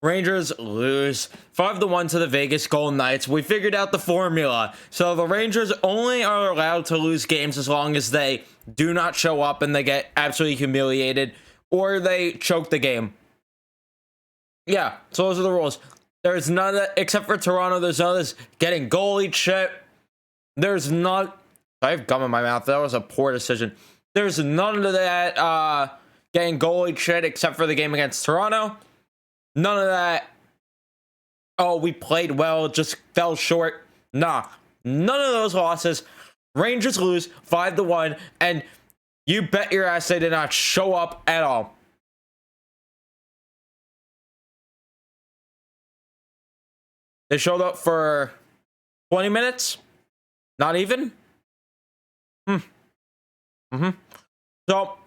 Rangers lose 5-1 to the Vegas Golden Knights. We figured out the formula. So the Rangers only are allowed to lose games as long as they do not show up and they get absolutely humiliated or they choke the game. Yeah, so those are the rules. There's none of that, except for Toronto, there's none of this getting goalie shit. There's not... I have gum in my mouth. That was a poor decision. There's none of that getting goalie shit except for the game against Toronto. None of that, oh, we played well, just fell short. Nah, none of those losses. Rangers lose 5-1, and you bet your ass they did not show up at all. They showed up for 20 minutes? Not even? So,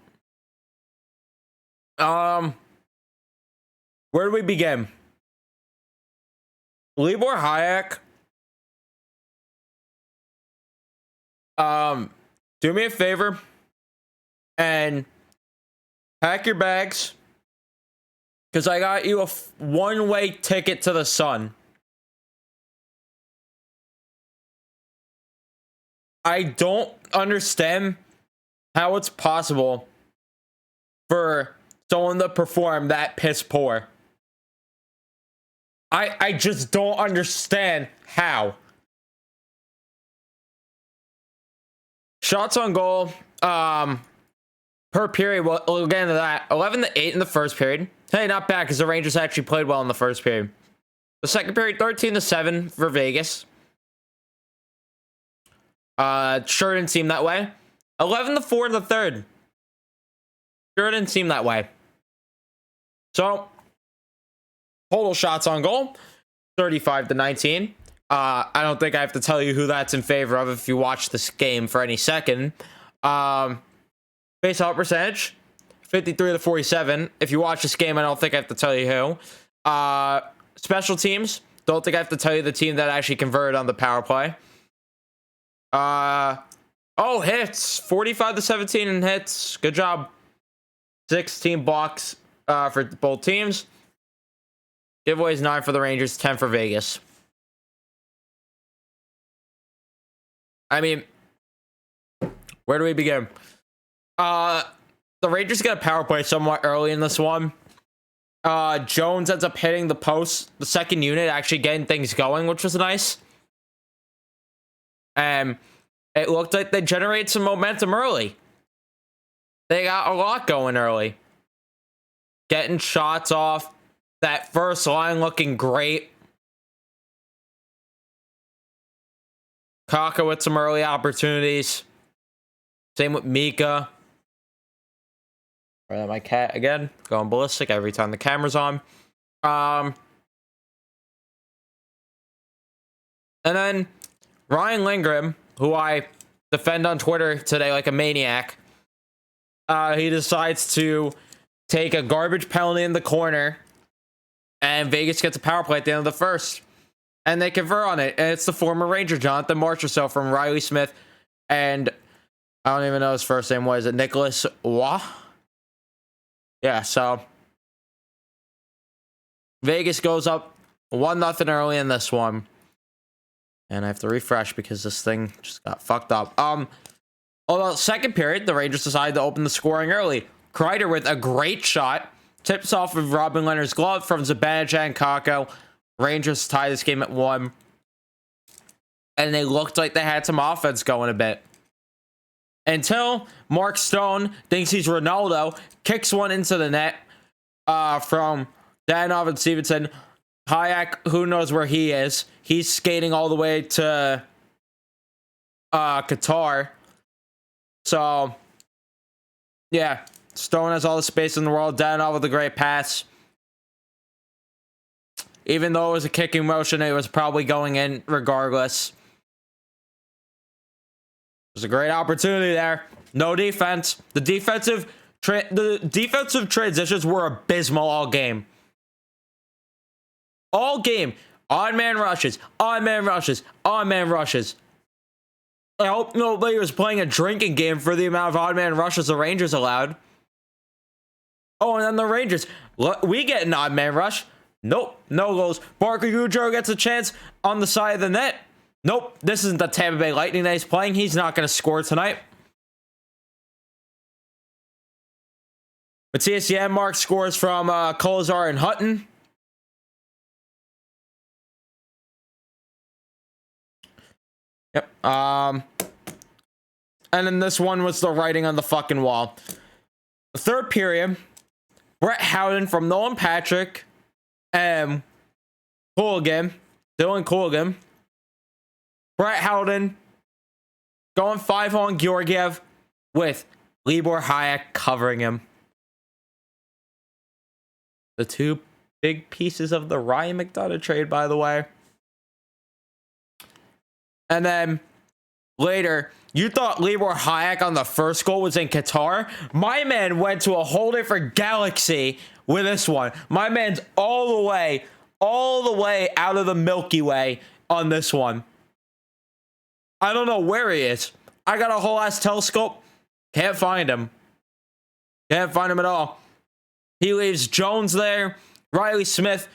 where do we begin? Libor Hajek. Do me a favor and pack your bags, because I got you a one-way ticket to the sun. I don't understand how it's possible for someone to perform that piss poor. I just don't understand how. Shots on goal, per period, we'll get into that. 11-8 in the first period. Hey, not bad, because the Rangers actually played well in the first period. The second period, 13-7 for Vegas. Sure didn't seem that way. 11-4 in the third. Sure didn't seem that way. So, total shots on goal, 35-19. I don't think I have to tell you who that's in favor of if you watch this game for any second. Face-off percentage, 53-47. If you watch this game, I don't think I have to tell you who. Special teams, don't think I have to tell you the team that actually converted on the power play. Hits, 45-17 in hits. Good job. 16 blocks for both teams. Giveaways 9 for the Rangers, 10 for Vegas. I mean, where do we begin? The Rangers get a power play somewhat early in this one. Jones ends up hitting the post, the second unit, actually getting things going, which was nice. And it looked like they generated some momentum early. They got a lot going early. Getting shots off. That first line looking great. Kaka with some early opportunities. Same with Mika. My cat again, going ballistic every time the camera's on. And then Ryan Lindgren, who I defend on Twitter today like a maniac, he decides to take a garbage penalty in the corner, and Vegas gets a power play at the end of the first. And they convert on it. And it's the former Ranger, Jonathan Marchessault from Riley Smith. And I don't even know his first name. What is it? Nicholas Waugh? Yeah, so Vegas goes up 1-0 early in this one. And I have to refresh because this thing just got fucked up. Although second period, the Rangers decided to open the scoring early. Kreider with a great shot. Tips off of Robin Leonard's glove from Zibanejad and Kakko. Rangers tie this game at 1. And they looked like they had some offense going a bit. Until Mark Stone thinks he's Ronaldo, kicks one into the net from Danov and Stevenson. Hajek, who knows where he is? He's skating all the way to Qatar. So, yeah. Stone has all the space in the world. Danov with a great pass. Even though it was a kicking motion, it was probably going in regardless. It was a great opportunity there. No defense. The defensive transitions were abysmal all game. All game. On-man rushes. On-man rushes. On-man rushes. I hope nobody was playing a drinking game for the amount of on-man rushes the Rangers allowed. Oh, and then the Rangers. We get an odd man rush. Nope, no goals. Barker Goodrow gets a chance on the side of the net. Nope, this isn't the Tampa Bay Lightning that he's playing. He's not going to score tonight. Matthias Janmark scores from Kolzar and Hutton. Yep. And then this one was the writing on the fucking wall. The third period, Brett Howden from Nolan Patrick and Dylan Cooligan. Brett Howden going 5 on Georgiev with Libor Hajek covering him. The two big pieces of the Ryan McDonough trade, by the way. And then later, you thought Libor Hajek on the first goal was in Qatar. My man went to a whole different galaxy with this one. My man's all the way out of the Milky Way on this one. I don't know where he is. I got a whole ass telescope. Can't find him. Can't find him at all. He leaves Jones there. Riley Smith.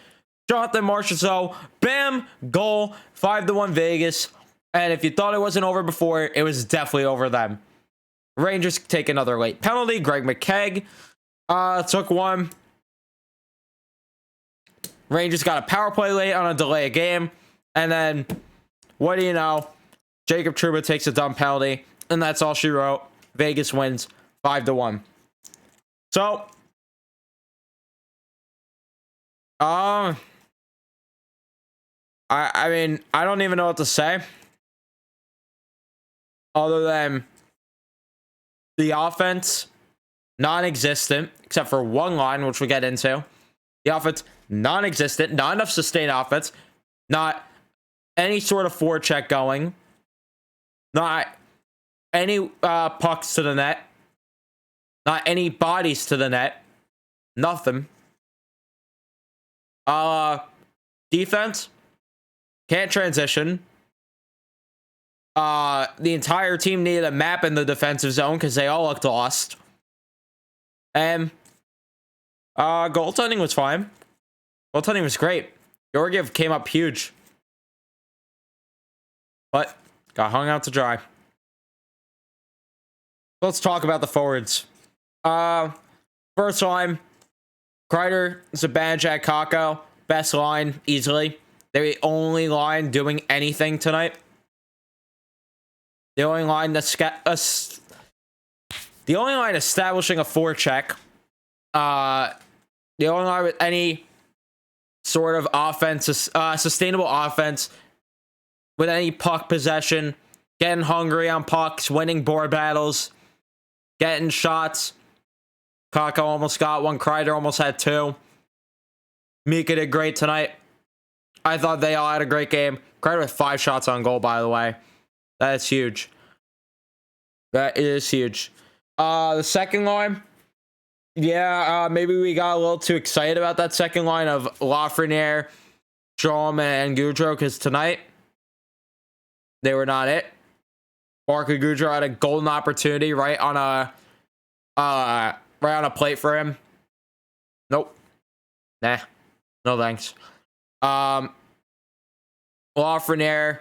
Jonathan Marchessault. Bam. Goal. 5-1 Vegas. And if you thought it wasn't over before, it was definitely over then. Rangers take another late penalty. Greg McKegg took one. Rangers got a power play late on a delay of game. And then, what do you know? Jacob Trouba takes a dumb penalty. And that's all she wrote. Vegas wins 5-1. So, I mean, I don't even know what to say. Other than the offense, non-existent, except for one line, which we'll get into. The offense, non-existent, not enough sustained offense, not any sort of forecheck going, not any pucks to the net, not any bodies to the net, nothing. Defense, can't transition. The entire team needed a map in the defensive zone because they all looked lost. And goaltending was fine. Goaltending was great. Georgiev came up huge. But got hung out to dry. Let's talk about the forwards. First line, Kreider, Zibanejad, Kakko. Best line, easily. They're the only line doing anything tonight. The only line establishing a forecheck. The only line with any sort of offense, sustainable offense, with any puck possession, getting hungry on pucks, winning board battles, getting shots. Kakko almost got one. Kreider almost had 2. Mika did great tonight. I thought they all had a great game. Kreider with 5 shots on goal, by the way. That's huge. That is huge. The second line. Yeah, maybe we got a little too excited about that second line of Lafreniere, Strome, and Goodrow, because tonight they were not it. Barker Goodrow had a golden opportunity right on a plate for him. Nope. Nah. No thanks. Lafreniere,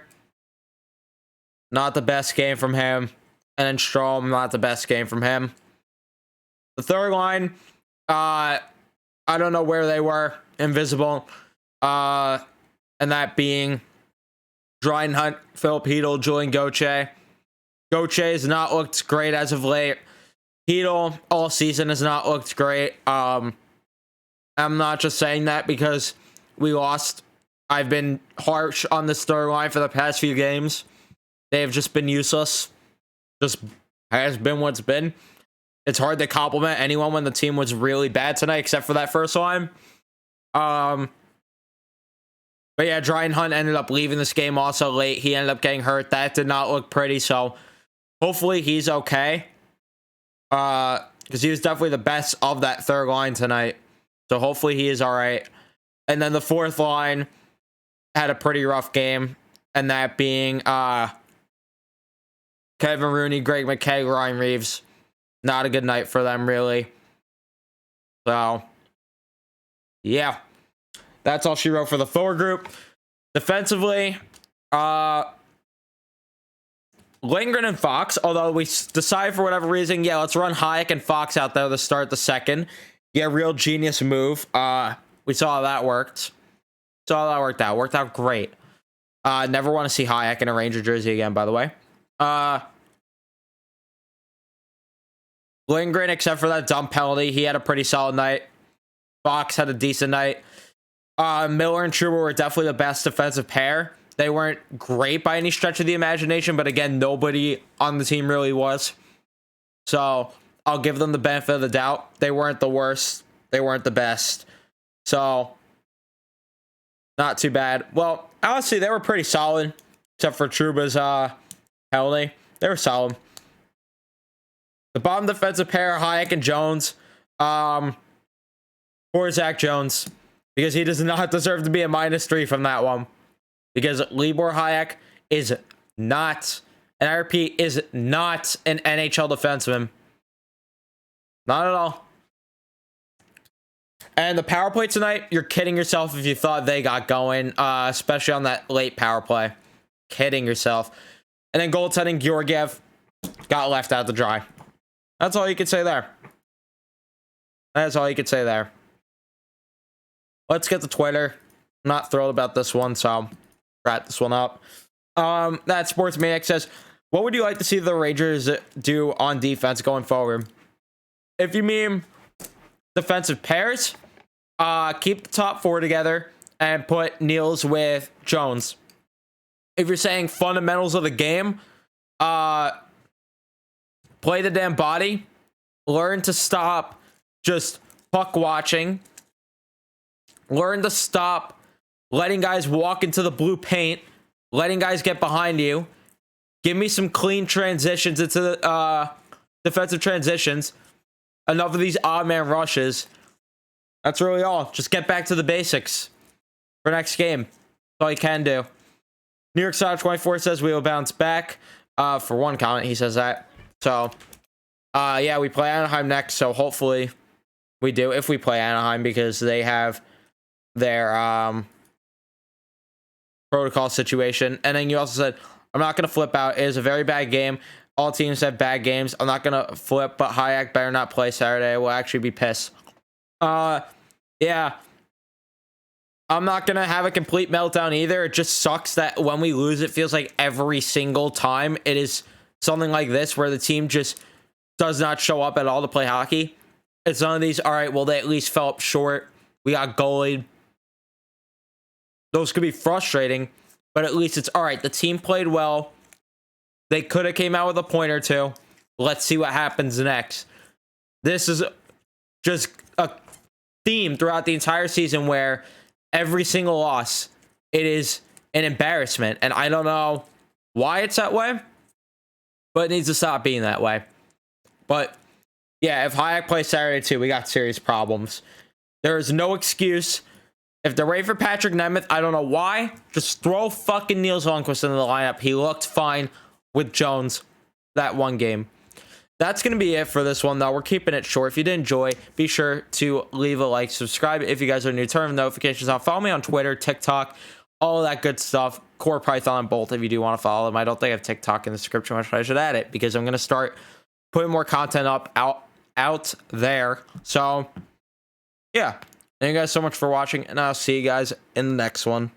not the best game from him. And then Strome, not the best game from him. The third line, I don't know where they were. Invisible. And that being Dryden Hunt, Philip Hedl, Julian Gauthier. Gauthier has not looked great as of late. Hedl all season has not looked great. I'm not just saying that because we lost. I've been harsh on this third line for the past few games. They have just been useless. Just has been what's been. It's hard to compliment anyone when the team was really bad tonight, except for that first line. But yeah, Dryden Hunt ended up leaving this game also late. He ended up getting hurt. That did not look pretty. So hopefully he's okay. Because he was definitely the best of that third line tonight. So hopefully he is all right. And then the fourth line had a pretty rough game. And that being Kevin Rooney, Greg McKegg, Ryan Reeves. Not a good night for them, really. So, yeah. that's all she wrote for the forward group. Defensively, Lindgren and Fox, although we decided for whatever reason, yeah, let's run Hayek and Fox out there to start the second. Yeah, real genius move. We saw how that worked. Saw how that worked out. Worked out great. Never want to see Hayek in a Ranger jersey again, by the way. Lindgren, except for that dumb penalty, he had a pretty solid night. Fox had a decent night. Miller and Trouba were definitely the best defensive pair. They weren't great by any stretch of the imagination, but again, nobody on the team really was. So I'll give them the benefit of the doubt. They weren't the worst. They weren't the best. So not too bad. Well, honestly, they were pretty solid, except for Trouba's penalty. They were solid. The bottom defensive pair, Hayek and Jones. Poor Zach Jones, because he does not deserve to be a -3 from that one. Because Libor Hayek is not, and I repeat, is not an NHL defenseman. Not at all. And the power play tonight, you're kidding yourself if you thought they got going, especially on that late power play. Kidding yourself. And then goaltending, Georgiev got left out to dry. That's all you could say there. That's all you could say there. Let's get to Twitter. I'm not thrilled about this one, so wrap this one up. That Sports Maniac says, what would you like to see the Rangers do on defense going forward? If you mean defensive pairs, keep the top four together and put Niels with Jones. If you're saying fundamentals of the game, play the damn body. Learn to stop just puck watching. Learn to stop letting guys walk into the blue paint, letting guys get behind you. Give me some clean transitions into the defensive transitions. Enough of these odd man rushes. That's really all. Just get back to the basics for next game. That's all you can do. New York Side 24 says we will bounce back. For one comment, he says that. So, yeah, we play Anaheim next. So hopefully we do, if we play Anaheim, because they have their protocol situation. And then you also said, I'm not going to flip out. It is a very bad game. All teams have bad games. I'm not going to flip, but Hayek better not play Saturday. I will actually be pissed. Yeah. I'm not going to have a complete meltdown either. It just sucks that when we lose, it feels like every single time it is something like this where the team just does not show up at all to play hockey. It's one of these, all right, well, they at least fell up short. We got goalied. Those could be frustrating, but at least it's all right. The team played well. They could have came out with a point or two. Let's see what happens next. This is just a theme throughout the entire season where every single loss, it is an embarrassment. And I don't know why it's that way, but it needs to stop being that way. But yeah, if Hayek plays Saturday too, we got serious problems. There is no excuse. If they're ready for Patrick Nemeth, I don't know why. Just throw fucking Niels Lundqvist into the lineup. He looked fine with Jones that one game. That's going to be it for this one, though. We're keeping it short. If you did enjoy, be sure to leave a like, subscribe if you guys are new, turn notifications on. Follow me on Twitter, TikTok, all of that good stuff. Core Python, both if you do want to follow them. I don't think I have TikTok in the description, but I should add it because I'm going to start putting more content up out there. So, yeah. Thank you guys so much for watching, and I'll see you guys in the next one.